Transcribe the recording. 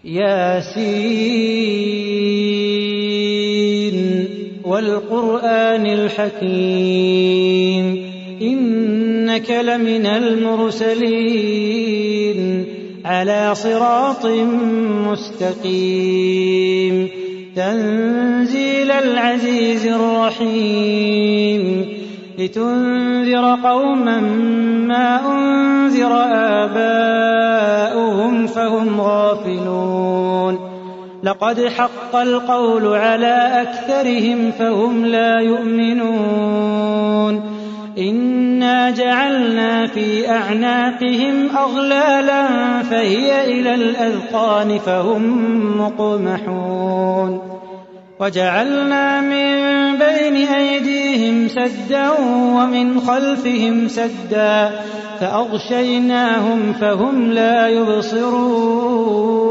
ياسين والقرآن الحكيم إنك لمن المرسلين على صراط مستقيم تنزيل العزيز الرحيم لتنذر قوما ما أنذر آباؤهم فهم غافلون لقد حق القول على أكثرهم فهم لا يؤمنون إنا جعلنا في أعناقهم أغلالا فهي إلى الأذقان فهم مقمحون وجعلنا من بين أيديهم سدا ومن خلفهم سدا فأغشيناهم فهم لا يبصرون